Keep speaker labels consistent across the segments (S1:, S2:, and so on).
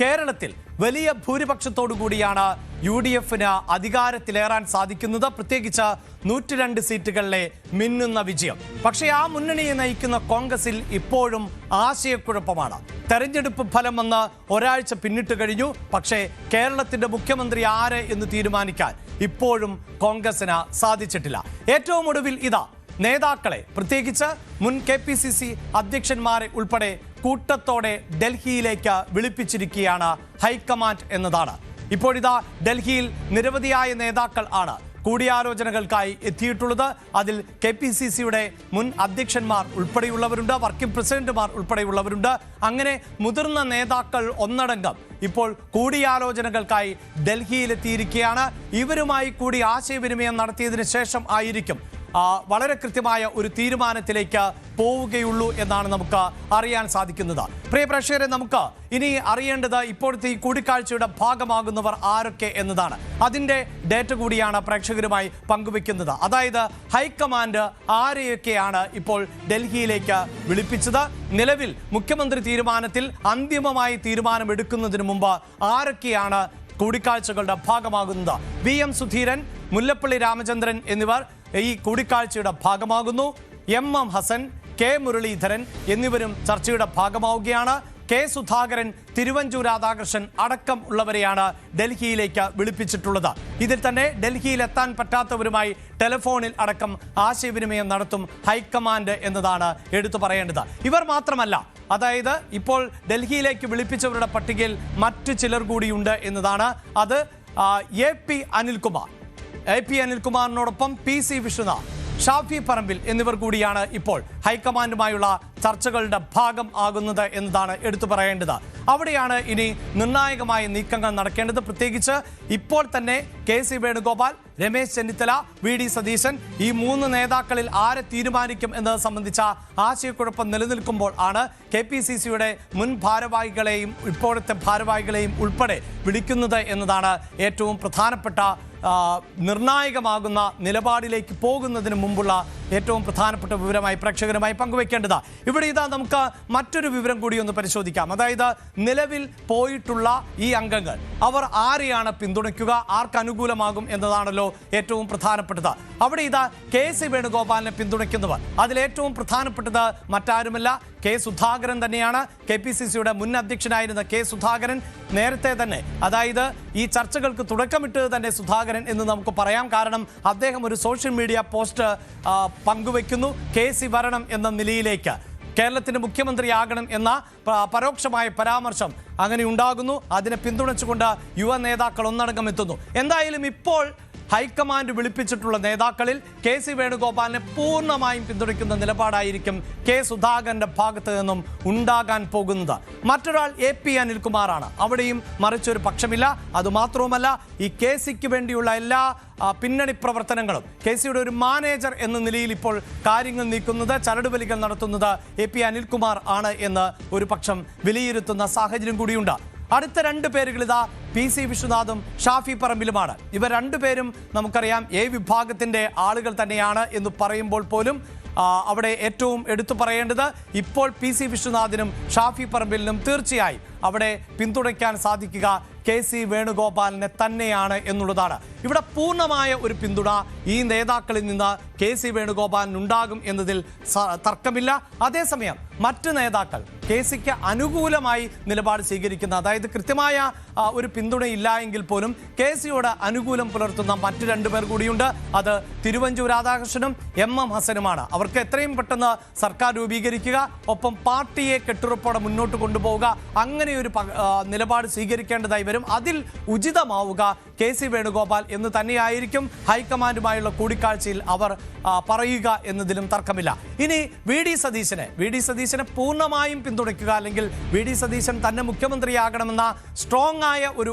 S1: കേരളത്തിൽ വലിയ ഭൂരിപക്ഷത്തോടു കൂടിയാണ് UDF-ന് അധികാരത്തിലേറാൻ സാധിക്കുന്നത്. പ്രത്യേകിച്ച് 102 സീറ്റുകളിലെ മിന്നുന്ന വിജയം. പക്ഷേ ആ മുന്നണിയെ നയിക്കുന്ന കോൺഗ്രസിൽ ഇപ്പോഴും ആശയക്കുഴപ്പമാണ്. തെരഞ്ഞെടുപ്പ് ഫലം വന്ന് ഒരാഴ്ച പിന്നിട്ട് കഴിഞ്ഞു. പക്ഷേ കേരളത്തിന്റെ മുഖ്യമന്ത്രി ആര് എന്ന് തീരുമാനിക്കാൻ ഇപ്പോഴും കോൺഗ്രസിന് സാധിച്ചിട്ടില്ല. ഏറ്റവും ഒടുവിൽ ഇതാ നേതാക്കളെ, പ്രത്യേകിച്ച് മുൻ KPCC അധ്യക്ഷന്മാരെ ഉൾപ്പെടെ കൂട്ടത്തോടെ ഡൽഹിയിലേക്ക് വിളിപ്പിച്ചിരിക്കുകയാണ് ഹൈക്കമാൻഡ് എന്നതാണ്. ഇപ്പോഴിതാ ഡൽഹിയിൽ നിരവധിയായ നേതാക്കൾ ആണ് കൂടിയാലോചനകൾക്കായി എത്തിയിട്ടുള്ളത്. അതിൽ KPCCയുടെ മുൻ അധ്യക്ഷന്മാർ ഉൾപ്പെടെയുള്ളവരുണ്ട്, വർക്കിംഗ് പ്രസിഡന്റുമാർ ഉൾപ്പെടെയുള്ളവരുണ്ട്. അങ്ങനെ മുതിർന്ന നേതാക്കൾ ഒന്നടങ്കം ഇപ്പോൾ കൂടിയാലോചനകൾക്കായി ഡൽഹിയിലെത്തിയിരിക്കുകയാണ്. ഇവരുമായി കൂടി ആശയവിനിമയം നടത്തിയതിനു ശേഷം ആയിരിക്കും വളരെ കൃത്യമായ ഒരു തീരുമാനത്തിലേക്ക് പോവുകയുള്ളൂ എന്നാണ് നമുക്ക് അറിയാൻ സാധിക്കുന്നത്. പ്രിയ പ്രേക്ഷകരെ, നമുക്ക് ഇനി അറിയേണ്ടത് ഇപ്പോഴത്തെ ഈ കൂടിക്കാഴ്ചയുടെ ഭാഗമാകുന്നവർ ആരൊക്കെ എന്നതാണ്. അതിൻ്റെ ഡേറ്റ കൂടിയാണ് പ്രേക്ഷകരുമായി പങ്കുവെക്കുന്നത്. അതായത് ഹൈക്കമാൻഡ് ആരെയൊക്കെയാണ് ഇപ്പോൾ ഡൽഹിയിലേക്ക് വിളിപ്പിച്ചത്, നിലവിൽ മുഖ്യമന്ത്രി തീരുമാനത്തിൽ അന്തിമമായി തീരുമാനമെടുക്കുന്നതിന് മുമ്പ് ആരൊക്കെയാണ് കൂടിക്കാഴ്ചകളുടെ ഭാഗമാകുന്നത്. VM സുധീരൻ, മുല്ലപ്പള്ളി രാമചന്ദ്രൻ എന്നിവർ ഈ കൂടിക്കാഴ്ചയുടെ ഭാഗമാകുന്നു. MM ഹസൻ, K മുരളീധരൻ എന്നിവരും ചർച്ചയുടെ ഭാഗമാവുകയാണ്. K സുധാകരൻ, തിരുവഞ്ചൂർ രാധാകൃഷ്ണൻ അടക്കം ഉള്ളവരെയാണ് ഡൽഹിയിലേക്ക് വിളിപ്പിച്ചിട്ടുള്ളത്. ഇതിൽ തന്നെ ഡൽഹിയിൽ എത്താൻ പറ്റാത്തവരുമായി ടെലിഫോണിൽ അടക്കം ആശയവിനിമയം നടത്തും ഹൈക്കമാൻഡ് എന്നതാണ് എടുത്തു പറയേണ്ടത്. ഇവർ മാത്രമല്ല, അതായത് ഇപ്പോൾ ഡൽഹിയിലേക്ക് വിളിപ്പിച്ചവരുടെ പട്ടികയിൽ മറ്റു ചിലർ കൂടിയുണ്ട് എന്നതാണ്. അത് AP അനിൽകുമാറിനോടൊപ്പം PC വിശ്വനാഥ്, ഷാഫി പറമ്പിൽ എന്നിവർ കൂടിയാണ് ഇപ്പോൾ ഹൈക്കമാൻഡുമായുള്ള ചർച്ചകളുടെ ഭാഗം ആകുന്നത് എന്നതാണ് എടുത്തു പറയേണ്ടത്. അവിടെയാണ് ഇനി നിർണായകമായ നീക്കങ്ങൾ നടക്കേണ്ടത്. പ്രത്യേകിച്ച് ഇപ്പോൾ തന്നെ KC വേണുഗോപാൽ, രമേശ് ചെന്നിത്തല, VD സതീശൻ ഈ 3 നേതാക്കളിൽ ആരെ തീരുമാനിക്കും എന്നത് സംബന്ധിച്ച ആശയക്കുഴപ്പം നിലനിൽക്കുമ്പോൾ ആണ് KPCCയുടെ മുൻ ഭാരവാഹികളെയും ഇപ്പോഴത്തെ ഭാരവാഹികളെയും ഉൾപ്പെടെ വിളിക്കുന്നത് എന്നതാണ് ഏറ്റവും പ്രധാനപ്പെട്ട നിർണായകമാകുന്ന നിലപാടിലേക്ക് പോകുന്നതിന് മുമ്പുള്ള ഏറ്റവും പ്രധാനപ്പെട്ട വിവരമായി പ്രേക്ഷകരുമായി പങ്കുവെക്കേണ്ടത്. ഇവിടെ ഇതാ നമുക്ക് മറ്റൊരു വിവരം കൂടി ഒന്ന് പരിശോധിക്കാം. അതായത് നിലവിൽ പോയിട്ടുള്ള ഈ അംഗങ്ങൾ അവർ ആരെയാണ് പിന്തുണയ്ക്കുക, ആർക്ക് അനുകൂലമാകും എന്നതാണല്ലോ ഏറ്റവും പ്രധാനപ്പെട്ടത്. അവിടെ ഇതാ KC വേണുഗോപാലിനെ പിന്തുണയ്ക്കുന്നവർ, അതിലേറ്റവും പ്രധാനപ്പെട്ടത് മറ്റാരുമല്ല K സുധാകരൻ തന്നെയാണ്. KPCCയുടെ മുൻ അധ്യക്ഷനായിരുന്ന K സുധാകരൻ നേരത്തെ തന്നെ, അതായത് ഈ ചർച്ചകൾക്ക് തുടക്കമിട്ടത് തന്നെ സുധാകരൻ എന്ന് നമുക്ക് പറയാം. കാരണം അദ്ദേഹം ഒരു സോഷ്യൽ മീഡിയ പോസ്റ്റ് പങ്കുവെക്കുന്നു. KC വരണം എന്ന നിലയിലേക്ക്, കേരളത്തിന്റെ മുഖ്യമന്ത്രിയാകണം എന്ന പരോക്ഷമായ പരാമർശം അങ്ങനെ ഉണ്ടാകുന്നു. അതിനെ പിന്തുണച്ചുകൊണ്ട് യുവ നേതാക്കൾ ഒന്നടങ്കം എത്തുന്നു. എന്തായാലും ഇപ്പോൾ ഹൈക്കമാൻഡ് വിളിപ്പിച്ചിട്ടുള്ള നേതാക്കളിൽ KC വേണുഗോപാലിനെ പൂർണ്ണമായും പിന്തുണയ്ക്കുന്ന നിലപാടായിരിക്കും K സുധാകരന്റെ ഭാഗത്ത് നിന്നും ഉണ്ടാകാൻ പോകുന്നത്. മറ്റൊരാൾ AP അനിൽകുമാറാണ്. അവിടെയും മറിച്ചൊരു പക്ഷമില്ല. അതുമാത്രവുമല്ല, ഈ KCക്ക് വേണ്ടിയുള്ള എല്ലാ പിന്നണി പ്രവർത്തനങ്ങളും KCയുടെ ഒരു മാനേജർ എന്ന നിലയിൽ ഇപ്പോൾ കാര്യങ്ങൾ നീക്കുന്നത്, ചരടുവലികൾ നടത്തുന്നത് AP അനിൽകുമാർ ആണ് എന്ന് ഒരു പക്ഷം വിലയിരുത്തുന്ന സാഹചര്യം കൂടിയുണ്ട്. അടുത്ത 2 പേരുകൾ ഇതാ PC വിശ്വനാഥും ഷാഫി പറമ്പിലുമാണ്. ഇവർ 2 പേരും നമുക്കറിയാം A വിഭാഗത്തിന്റെ ആളുകൾ തന്നെയാണ് എന്ന് പറയുമ്പോൾ പോലും അവിടെ ഏറ്റവും എടുത്തു പറയേണ്ടത് ഇപ്പോൾ PC വിശ്വനാഥിനും ഷാഫി പറമ്പിലിനും തീർച്ചയായും അവിടെ പിന്തുണയ്ക്കാൻ സാധിക്കുക KC വേണുഗോപാലിനെ തന്നെയാണ് എന്നുള്ളതാണ്. ഇവിടെ പൂർണ്ണമായ ഒരു പിന്തുണ ഈ നേതാക്കളിൽ നിന്ന് KC വേണുഗോപാലിനുണ്ടാകും എന്നതിൽ തർക്കമില്ല. അതേസമയം മറ്റ് നേതാക്കൾ KCക്ക് അനുകൂലമായി നിലപാട് സ്വീകരിക്കുന്ന, അതായത് കൃത്യമായ ഒരു പിന്തുണയില്ല എങ്കിൽ പോലും KCയോട് അനുകൂലം പുലർത്തുന്ന മറ്റ് 2 പേർ കൂടിയുണ്ട്. അത് തിരുവഞ്ചൂർ രാധാകൃഷ്ണനും MM ഹസനുമാണ്. അവർക്ക് എത്രയും പെട്ടെന്ന് സർക്കാർ രൂപീകരിക്കുക, ഒപ്പം പാർട്ടിയെ കെട്ടുറപ്പോടെ മുന്നോട്ട് കൊണ്ടുപോവുക, അങ്ങനെ ഒരു നിലപാട് സ്വീകരിക്കേണ്ടതായി വരും. അതിൽ ഉചിതമാവുക KC വേണുഗോപാൽ എന്ന് തന്നെയായിരിക്കും ഹൈക്കമാൻഡുമായുള്ള കൂടിക്കാഴ്ചയിൽ അവർ പറയുക എന്നതിലും തർക്കമില്ല. ഇനി VD സതീശനെ പൂർണ്ണമായും പിന്തുണയ്ക്കുക, അല്ലെങ്കിൽ VD സതീശൻ തന്നെ മുഖ്യമന്ത്രിയാകണമെന്ന സ്ട്രോങ് ആയ ഒരു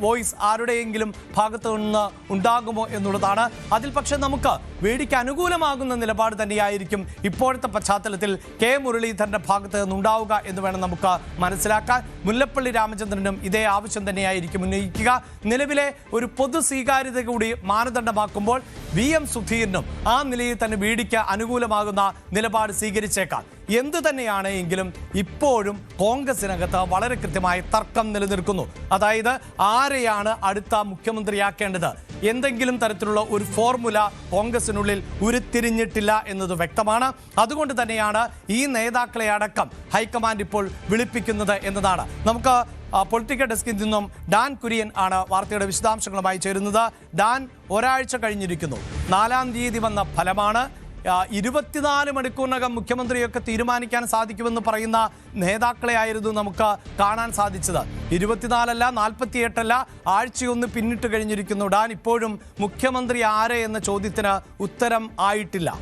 S1: വോയിസ് ആരുടെയെങ്കിലും ഭാഗത്തു നിന്ന് ഉണ്ടാകുമോ എന്നുള്ളതാണ്. അതിൽ പക്ഷേ നമുക്ക് VDക്ക് അനുകൂലമാകുന്ന നിലപാട് തന്നെയായിരിക്കും ഇപ്പോഴത്തെ പശ്ചാത്തലത്തിൽ K മുരളീധരന്റെ ഭാഗത്ത് നിന്നുണ്ടാവുക എന്ന് വേണം നമുക്ക് മനസ്സിലാക്കാൻ. മുല്ലപ്പള്ളി രാമചന്ദ്രനും ഇതേ ആവശ്യം തന്നെയായിരിക്കും ഉന്നയിക്കുക. നിലവിലെ ഒരു പൊതു സ്വീകാര്യത കൂടി മാനദണ്ഡമാക്കുമ്പോൾ VM സുധീരനും ആ നിലയിൽ തന്നെ VDക്ക് അനുകൂലമാകുന്ന നിലപാട് സ്വീകരിച്ചേക്കാം. എന്ത് തന്നെയാണ് എങ്കിലും ഇപ്പോഴും കോൺഗ്രസിനകത്ത് വളരെ കൃത്യമായ തർക്കം നിലനിൽക്കുന്നു. അതായത് ആരെയാണ് അടുത്ത മുഖ്യമന്ത്രിയാക്കേണ്ടത്, എന്തെങ്കിലും തരത്തിലുള്ള ഒരു ഫോർമുല കോൺഗ്രസിനുള്ളിൽ ഉരുത്തിരിഞ്ഞിട്ടില്ല എന്നത് വ്യക്തമാണ്. അതുകൊണ്ട് തന്നെയാണ് ഈ നേതാക്കളെ അടക്കം ഹൈക്കമാൻഡ് ഇപ്പോൾ വിളിപ്പിക്കുന്നത് എന്നതാണ്. നമുക്ക് പൊളിറ്റിക്കൽ ഡെസ്കിൽ നിന്നും ഡാൻ കുര്യൻ ആണ് വാർത്തയുടെ വിശദാംശങ്ങളുമായി ചേരുന്നത്. ഡാൻ, ഒരാഴ്ച കഴിഞ്ഞിരിക്കുന്നു. 4-ാം തീയതി വന്ന ഫലമാണ്. 24 മണിക്കൂറിനകം മുഖ്യമന്ത്രിയൊക്കെ തീരുമാനിക്കാൻ സാധിക്കുമെന്ന് പറയുന്ന നേതാക്കളെ ആയിരുന്നു നമുക്ക് കാണാൻ സാധിച്ചത്. 24 അല്ല, 48 അല്ല, ആഴ്ചയൊന്ന് പിന്നിട്ട് കഴിഞ്ഞിരിക്കുന്നു. ഡാൻ, ഇപ്പോഴും മുഖ്യമന്ത്രി ആരെ എന്ന ചോദ്യത്തിന് ഉത്തരം ആയിട്ടില്ല.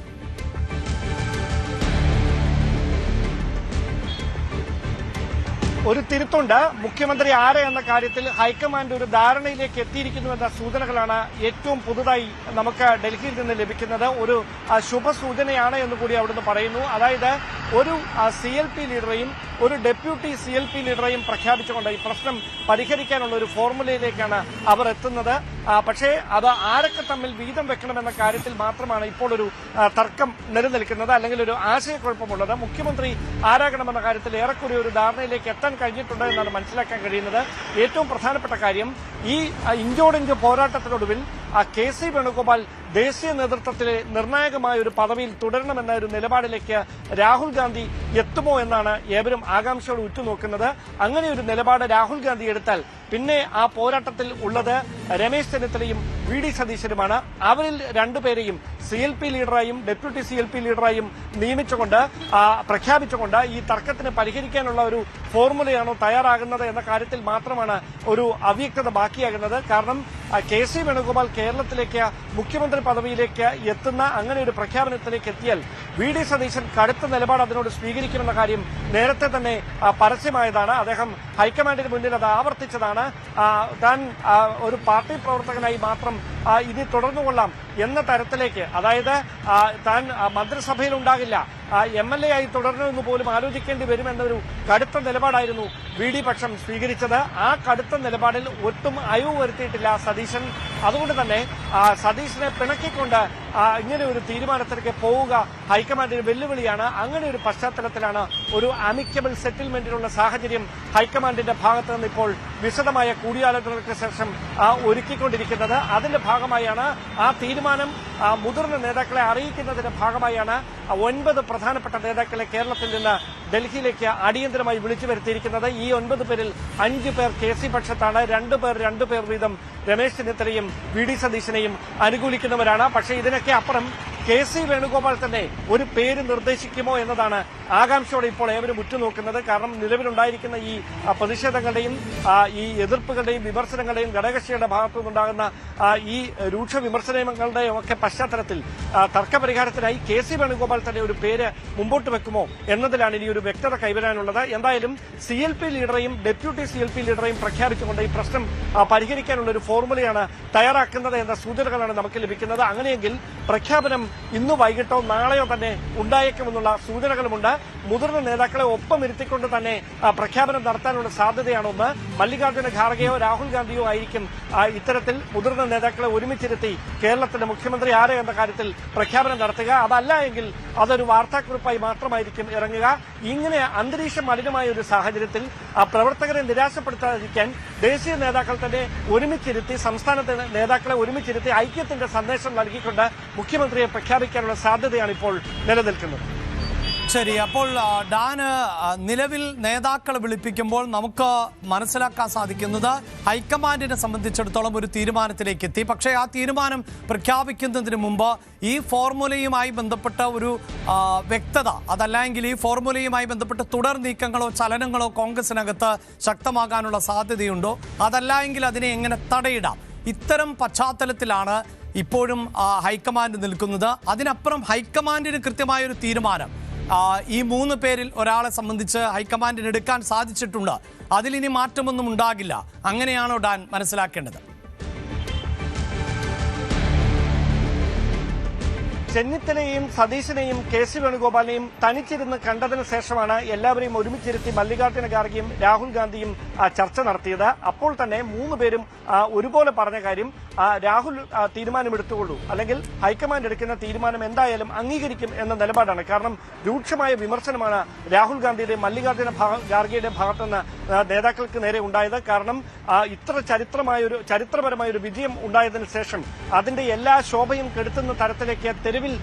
S2: ഒരു തിരുത്തുണ്ട്. മുഖ്യമന്ത്രി ആരെ എന്ന കാര്യത്തിൽ ഹൈക്കമാൻഡ് ഒരു ധാരണയിലേക്ക് എത്തിയിരിക്കുന്നുവെന്ന സൂചനകളാണ് ഏറ്റവും പുതുതായി നമുക്ക് ഡൽഹിയിൽ നിന്ന് ലഭിക്കുന്നത്. ഒരു ശുഭസൂചനയാണ് എന്നുകൂടി അവിടുന്ന് പറയുന്നു. അതായത് ഒരു CLP ലീഡറെയും ഒരു ഡെപ്യൂട്ടി CLP ലീഡറെയും പ്രഖ്യാപിച്ചുകൊണ്ട് ഈ പ്രശ്നം പരിഹരിക്കാനുള്ള ഒരു ഫോർമുലയിലേക്കാണ് അവർ എത്തുന്നത്. പക്ഷേ അത് ആരൊക്കെ തമ്മിൽ വീതം വെക്കണമെന്ന കാര്യത്തിൽ മാത്രമാണ് ഇപ്പോൾ ഒരു തർക്കം നിലനിൽക്കുന്നത്, അല്ലെങ്കിൽ ഒരു ആശയക്കുഴപ്പമുള്ളത്. മുഖ്യമന്ത്രി ആരാകണമെന്ന കാര്യത്തിൽ ഏറെക്കുറെ ഒരു ധാരണയിലേക്ക് എത്താൻ കഴിഞ്ഞിട്ടുണ്ട് എന്നാണ് മനസ്സിലാക്കാൻ കഴിയുന്നത്. ഏറ്റവും പ്രധാനപ്പെട്ട കാര്യം, ഈ ഇഞ്ചോടിഞ്ച് പോരാട്ടത്തിനൊടുവിൽ KC വേണുഗോപാൽ ദേശീയ നേതൃത്വത്തിലെ നിർണായകമായ ഒരു പദവിയിൽ തുടരണമെന്ന ഒരു നിലപാടിലേക്ക് രാഹുൽ ഗാന്ധി എത്തുമോ എന്നാണ് ഏവരും ആകാംക്ഷയോട് ഉറ്റുനോക്കുന്നത്. അങ്ങനെ ഒരു നിലപാട് രാഹുൽ ഗാന്ധി എടുത്താൽ പിന്നെ ആ പോരാട്ടത്തിൽ ഉള്ളത് രമേശ് ചെന്നിത്തലയും VD സതീശനുമാണ്. അവരിൽ രണ്ടുപേരെയും CLP ലീഡറായും ഡെപ്യൂട്ടി CLP ലീഡറായും നിയമിച്ചുകൊണ്ട് പ്രഖ്യാപിച്ചുകൊണ്ട് ഈ തർക്കത്തിന് പരിഹരിക്കാനുള്ള ഒരു ഫോർമുലയാണോ തയ്യാറാകുന്നത് എന്ന കാര്യത്തിൽ മാത്രമാണ് ഒരു അവ്യക്തത ബാക്കിയാകുന്നത്. കാരണം KC വേണുഗോപാൽ കേരളത്തിലേക്ക് മുഖ്യമന്ത്രി പദവിയിലേക്ക് എത്തുന്ന അങ്ങനെ ഒരു പ്രഖ്യാപനത്തിലേക്ക് എത്തിയാൽ VD സതീശൻ കടുത്ത നിലപാട് അതിനോട് സ്വീകരിക്കുമെന്ന കാര്യം നേരത്തെ തന്നെ പരസ്യമായതാണ്. അദ്ദേഹം ഹൈക്കമാൻഡിന് മുന്നിൽ അത് ആവർത്തിച്ചതാണ്. താൻ ഒരു പാർട്ടി പ്രവർത്തകനായി മാത്രം ഇനി തുടർന്നുകൊള്ളാം എന്ന തരത്തിലേക്ക്, അതായത് താൻ മന്ത്രിസഭയിൽ ഉണ്ടാകില്ല, MLA ആയി തുടരണമെന്ന് പോലും ആലോചിക്കേണ്ടി വരുമെന്നൊരു കടുത്ത നിലപാടായിരുന്നു VD പക്ഷം സ്വീകരിച്ചത്. ആ കടുത്ത നിലപാടിൽ ഒട്ടും അയവ് വരുത്തിയിട്ടില്ല സതീശൻ. അതുകൊണ്ട് തന്നെ സതീശനെ പിണക്കിക്കൊണ്ട് ഇങ്ങനെ ഒരു തീരുമാനത്തിലേക്ക് പോവുക ഹൈക്കമാൻഡിന് വെല്ലുവിളിയാണ്. അങ്ങനെ ഒരു പശ്ചാത്തലത്തിലാണ് ഒരു അമിക്കബിൾ സെറ്റിൽമെന്റിനുള്ള സാഹചര്യം ഹൈക്കമാൻഡിന്റെ ഭാഗത്ത് നിന്ന് ഇപ്പോൾ വിശദമായ കൂടിയാലോചനകൾക്ക് ശേഷം ഒരുക്കിക്കൊണ്ടിരിക്കുന്നത്. അതിന്റെ ഭാഗമായാണ് ആ തീരുമാനം മുതിർന്ന നേതാക്കളെ അറിയിക്കുന്നതിന്റെ ഭാഗമായാണ് 9 പ്രധാനപ്പെട്ട നേതാക്കളെ കേരളത്തിൽ നിന്ന് ഡൽഹിയിലേക്ക് അടിയന്തരമായി വിളിച്ചു വരുത്തിയിരിക്കുന്നത്. ഈ 9 പേരിൽ 5 പേർ KC പക്ഷത്താണ്, 2 പേർ വീതം രമേശ് ചെന്നിത്തലയും VD സതീശനെയും അനുകൂലിക്കുന്നവരാണ്. പക്ഷേ ഇതിനൊക്കെ അപ്പുറം KC വേണുഗോപാൽ തന്നെ ഒരു പേര് നിർദ്ദേശിക്കുമോ എന്നതാണ് ആകാംക്ഷയോടെ ഇപ്പോൾ ഏവരും ഉറ്റുനോക്കുന്നത്. കാരണം നിലവിലുണ്ടായിരിക്കുന്ന ഈ പ്രതിഷേധങ്ങളുടെയും ഈ എതിർപ്പുകളുടെയും വിമർശനങ്ങളുടെയും ഘടകകക്ഷിയുടെ ഭാഗത്തുനിന്നുണ്ടാകുന്ന ഈ രൂക്ഷ വിമർശനങ്ങളുടെയും ഒക്കെ പശ്ചാത്തലത്തിൽ തർക്കപരിഹാരത്തിനായി KC വേണുഗോപാൽ തന്നെ ഒരു പേര് മുമ്പോട്ട് വെക്കുമോ എന്നതിലാണ് ഇനി ഒരു വ്യക്തത കൈവരാനുള്ളത്. എന്തായാലും CLP ലീഡറെയും ഡെപ്യൂട്ടി CLP ലീഡറെയും പ്രഖ്യാപിച്ചുകൊണ്ട് ഈ പ്രശ്നം പരിഹരിക്കാനുള്ള ഒരു ഫോർമുലയാണ് തയ്യാറാക്കുന്നത് എന്ന സൂചനകളാണ് നമുക്ക് ലഭിക്കുന്നത്. അങ്ങനെയെങ്കിൽ പ്രഖ്യാപനം ഇന്ന് വൈകിട്ടോ നാളെയോ തന്നെ ഉണ്ടായേക്കുമെന്നുള്ള സൂചനകളുമുണ്ട്. മുതിർന്ന നേതാക്കളെ ഒപ്പം ഇരുത്തിക്കൊണ്ട് തന്നെ പ്രഖ്യാപനം നടത്താനുള്ള സാധ്യതയാണൊന്ന്. മല്ലികാർജ്ജുന ഖാർഗെയോ രാഹുൽ ഗാന്ധിയോ ആയിരിക്കും ഇത്തരത്തിൽ മുതിർന്ന നേതാക്കളെ ഒരുമിച്ചിരുത്തി കേരളത്തിന്റെ മുഖ്യമന്ത്രി ആരെ എന്ന കാര്യത്തിൽ പ്രഖ്യാപനം നടത്തുക. അതല്ല എങ്കിൽ അതൊരു വാർത്താക്കുറിപ്പായി മാത്രമായിരിക്കും ഇറങ്ങുക. ഇങ്ങനെ അന്തരീക്ഷം മലിനമായ ഒരു സാഹചര്യത്തിൽ പ്രവർത്തകരെ നിരാശപ്പെടുത്താതിരിക്കാൻ ദേശീയ നേതാക്കൾ തന്നെ ഒരുമിച്ചിരുത്തി, സംസ്ഥാനത്തെ നേതാക്കളെ ഒരുമിച്ചിരുത്തി ഐക്യത്തിന്റെ സന്ദേശം നൽകിക്കൊണ്ട് മുഖ്യമന്ത്രിയെ പ്രഖ്യാപിക്കാനുള്ള സാധ്യതയാണ് ഇപ്പോൾ നിലനിൽക്കുന്നത്.
S1: ശരി, അപ്പോൾ ഡാന് നിലവിൽ നേതാക്കളെ വിളിപ്പിക്കുമ്പോൾ നമുക്ക് മനസ്സിലാക്കാൻ സാധിക്കുന്നത് ഹൈക്കമാൻഡിനെ സംബന്ധിച്ചിടത്തോളം ഒരു തീരുമാനത്തിലേക്ക് എത്തി. പക്ഷേ ആ തീരുമാനം പ്രഖ്യാപിക്കുന്നതിന് മുമ്പ് ഈ ഫോർമുലയുമായി ബന്ധപ്പെട്ട ഒരു വ്യക്തത, അതല്ലെങ്കിൽ ഈ ഫോർമുലയുമായി ബന്ധപ്പെട്ട തുടർ നീക്കങ്ങളോ ചലനങ്ങളോ കോൺഗ്രസിനകത്ത് ശക്തമാകാനുള്ള സാധ്യതയുണ്ടോ, അതല്ല എങ്കിൽ അതിനെ എങ്ങനെ തടയിടാം? ഇത്തരം പശ്ചാത്തലത്തിലാണ് ഇപ്പോഴും ഹൈക്കമാൻഡ് നിൽക്കുന്നത്. അതിനപ്പുറം ഹൈക്കമാൻഡിന് കൃത്യമായൊരു തീരുമാനം ഈ 3 പേരിൽ ഒരാളെ സംബന്ധിച്ച് ഹൈക്കമാൻഡിന് എടുക്കാൻ സാധിച്ചിട്ടുണ്ട്. അതിലിനി മാറ്റമൊന്നും ഉണ്ടാകില്ല. അങ്ങനെയാണോ ഡാൻ മനസ്സിലാക്കേണ്ടത്?
S2: ചെന്നിത്തലയെയും സതീശനെയും KC വേണുഗോപാലിനെയും തനിച്ചിരുന്ന് കണ്ടതിന് ശേഷമാണ് എല്ലാവരെയും ഒരുമിച്ചിരുത്തി മല്ലികാർജ്ജുന ഖാർഗെയും രാഹുൽ ഗാന്ധിയും ചർച്ച നടത്തിയത്. അപ്പോൾ തന്നെ 3 പേരും ഒരുപോലെ പറഞ്ഞ കാര്യം, രാഹുൽ തീരുമാനമെടുത്തുകൊള്ളൂ, അല്ലെങ്കിൽ ഹൈക്കമാൻഡ് എടുക്കുന്ന തീരുമാനം എന്തായാലും അംഗീകരിക്കും എന്ന നിലപാടാണ്. കാരണം രൂക്ഷമായ വിമർശനമാണ് രാഹുൽ ഗാന്ധിയുടെയും മല്ലികാർജ്ജുന ഖാർഗെയുടെ ഭാഗത്തുനിന്ന് നേതാക്കൾക്ക് നേരെ ഉണ്ടായത്. കാരണം ഇത്ര ചരിത്രപരമായ ഒരു വിജയം ഉണ്ടായതിനു ശേഷം അതിന്റെ എല്ലാ ശോഭയും കെടുത്തുന്ന തരത്തിലേക്ക് തെരുവിൽ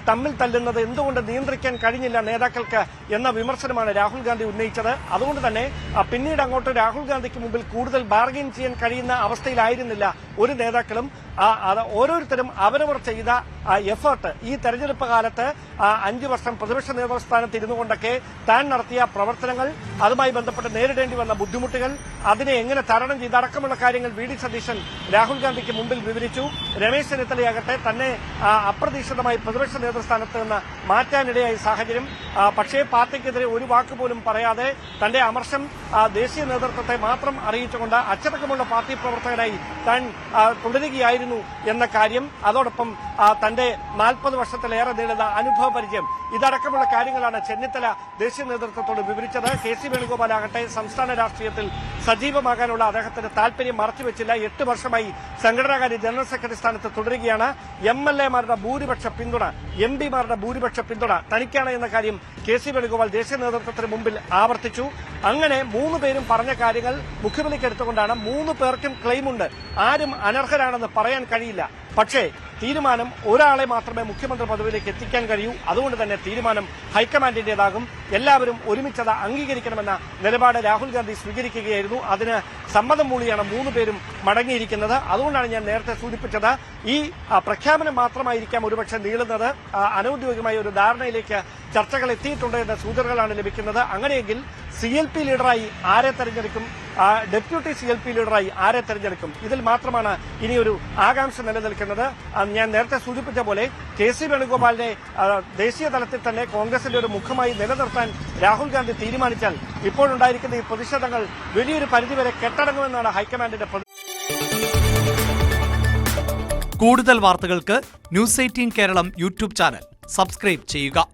S2: തമ്മിൽ തല്ലുന്നത് എന്തുകൊണ്ട് നിയന്ത്രിക്കാൻ കഴിഞ്ഞില്ല നേതാക്കൾക്ക് എന്ന വിമർശനമാണ് രാഹുൽ ഗാന്ധി ഉന്നയിച്ചത്. അതുകൊണ്ട് തന്നെ പിന്നീട് അങ്ങോട്ട് രാഹുൽ ഗാന്ധിക്ക് മുമ്പിൽ കൂടുതൽ ബാർഗെയിൻ ചെയ്യാൻ കഴിയുന്ന അവസ്ഥയിലായിരുന്നില്ല ഒരു നേതാക്കളും. ഓരോരുത്തരും അവരവർ ചെയ്ത എഫേർട്ട് ഈ തെരഞ്ഞെടുപ്പ് കാലത്ത് 5 വർഷം പ്രതിപക്ഷ നേതൃസ്ഥാനത്ത് ഇരുന്നു കൊണ്ടൊക്കെ താൻ നടത്തിയ പ്രവർത്തനങ്ങൾ, അതുമായി ബന്ധപ്പെട്ട് നേരിടേണ്ടി വന്ന ബുദ്ധിമുട്ടുകൾ, അതിനെ എങ്ങനെ തരണം ചെയ്ത് അടക്കമുള്ള കാര്യങ്ങൾ വി ഡി സതീശൻ രാഹുൽ ഗാന്ധിക്ക് മുമ്പിൽ വിവരിച്ചു. രമേശ് ചെന്നിത്തലയാകട്ടെ തന്നെ അപ്രതീക്ഷിതമായി പ്രതിപക്ഷ നേതൃസ്ഥാനത്ത് നിന്ന് മാറ്റാനിടയായ സാഹചര്യം. പക്ഷേ പാർട്ടിക്കെതിരെ ഒരു വാക്ക് പോലും പറയാതെ തന്റെ അമർഷം ദേശീയ നേതൃത്വത്തെ മാത്രം അറിയിച്ചുകൊണ്ട് അച്ചടക്കമുള്ള പാർട്ടി പ്രവർത്തകരായി താൻ തുടരുകയായിരുന്നു എന്ന കാര്യം, അതോടൊപ്പം തന്റെ 40 വർഷത്തിലേറെ നീളുന്ന അനുഭവ പരിചയം, ഇതടക്കമുള്ള കാര്യങ്ങളാണ് ചെന്നിത്തല ദേശീയ നേതൃത്വത്തോട് വിവരിച്ചത്. കെ സി വേണുഗോപാൽ ആകട്ടെ സംസ്ഥാന രാഷ്ട്രീയത്തിൽ സജീവമാകാനുള്ള അദ്ദേഹത്തിന്റെ താൽപര്യം മറച്ചുവെച്ചില്ല. 8 വർഷമായി സംഘടനാകാര്യ ജനറൽ സെക്രട്ടറി സ്ഥാനത്ത് തുടരുകയാണ്. MLA-മാരുടെ ഭൂരിപക്ഷ പിന്തുണ, MP-മാരുടെ ഭൂരിപക്ഷ പിന്തുണ തനിക്കാണ് എന്ന കാര്യം കെ സി വേണുഗോപാൽ ദേശീയ നേതൃത്വത്തിന് മുമ്പിൽ ആവർത്തിച്ചു. അങ്ങനെ 3 പേരും പറഞ്ഞ കാര്യങ്ങൾ മുഖ്യമന്ത്രിക്ക് എടുത്തുകൊണ്ടാണ് 3 പേർക്കും ക്ലെയിമുണ്ട്. ആരും അനർഹരാണെന്ന് പറയാൻ കഴിയില്ല. പക്ഷേ തീരുമാനം ഒരാളെ മാത്രമേ മുഖ്യമന്ത്രി പദവിയിലേക്ക് എത്തിക്കാൻ കഴിയൂ. അതുകൊണ്ട് തന്നെ തീരുമാനം ഹൈക്കമാൻഡിന്റേതാകും. എല്ലാവരും ഒരുമിച്ചത് അംഗീകരിക്കണമെന്ന നിലപാട് രാഹുൽ ഗാന്ധി സ്വീകരിക്കുകയായിരുന്നു. അതിന് സമ്മതം മൂളിയാണ് 3 പേരും മടങ്ങിയിരിക്കുന്നത്. അതുകൊണ്ടാണ് ഞാൻ നേരത്തെ സൂചിപ്പിച്ചത്, ഈ പ്രഖ്യാപനം മാത്രമായിരിക്കാം ഒരുപക്ഷെ നീളുന്നത്. അനൌദ്യോഗികമായ ഒരു ധാരണയിലേക്ക് ചർച്ചകൾ എത്തിയിട്ടുണ്ട് എന്ന സൂചനകളാണ് ലഭിക്കുന്നത്. അങ്ങനെയെങ്കിൽ CLP ലീഡറായി ആരെ തെരഞ്ഞെടുക്കും, ഡെപ്യൂട്ടി CLP ലീഡറായി ആരെ തെരഞ്ഞെടുക്കും, ഇതിൽ മാത്രമാണ് ഇനിയൊരു ആകാംക്ഷ നിലനിൽക്കുന്നത്. ഞാൻ നേരത്തെ സൂചിപ്പിച്ച പോലെ കെ സി വേണുഗോപാലിനെ ദേശീയ തലത്തിൽ തന്നെ കോൺഗ്രസിന്റെ ഒരു മുഖമായി നിലനിർത്താൻ രാഹുൽ ഗാന്ധി തീരുമാനിച്ചാൽ ഇപ്പോഴുണ്ടായിരിക്കുന്ന ഈ പ്രതിഷേധങ്ങൾ വലിയൊരു പരിധിവരെ കെട്ടടങ്ങുമെന്നാണ് ഹൈക്കമാൻഡിന്റെ
S1: കൂടുതൽ വാർത്തകൾക്ക് News 18 കേരളം യൂട്യൂബ് ചാനൽ സബ്സ്ക്രൈബ് ചെയ്യുക.